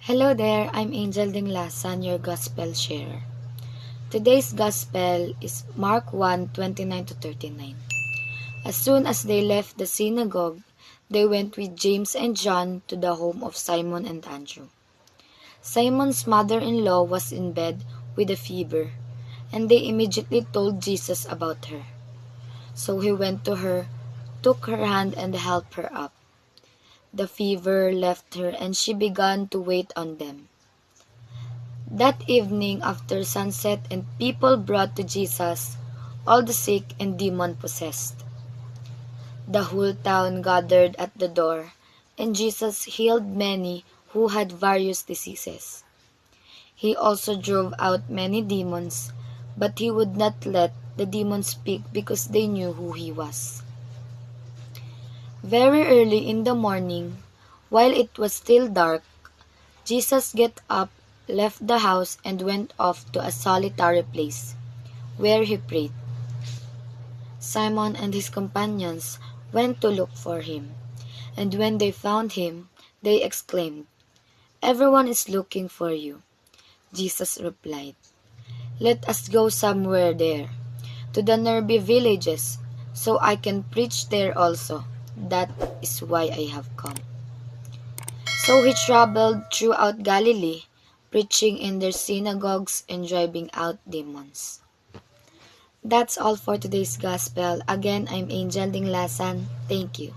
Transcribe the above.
Hello there, I'm Angel Dinglasan, your Gospel Sharer. Today's Gospel is Mark 1:29 to 39. As soon as they left the synagogue, they went with James and John to the home of Simon and Andrew. Simon's mother-in-law was in bed with a fever, and they immediately told Jesus about her. So he went to her, took her hand, and helped her up. The fever left her, and she began to wait on them. That evening after sunset and people brought to Jesus all the sick and demon-possessed. The whole town gathered at the door, and Jesus healed many who had various diseases. He also drove out many demons, but he would not let the demons speak because they knew who he was. Very early in the morning, while it was still dark, Jesus got up, left the house, and went off to a solitary place, where he prayed. Simon and his companions went to look for him, and when they found him, they exclaimed, "Everyone is looking for you." Jesus replied, "Let us go somewhere there, to the nearby villages, so I can preach there also. That is why I have come." So he traveled throughout Galilee, preaching in their synagogues and driving out demons. That's all for today's gospel. Again, I'm Angel Dinglasan. Thank you.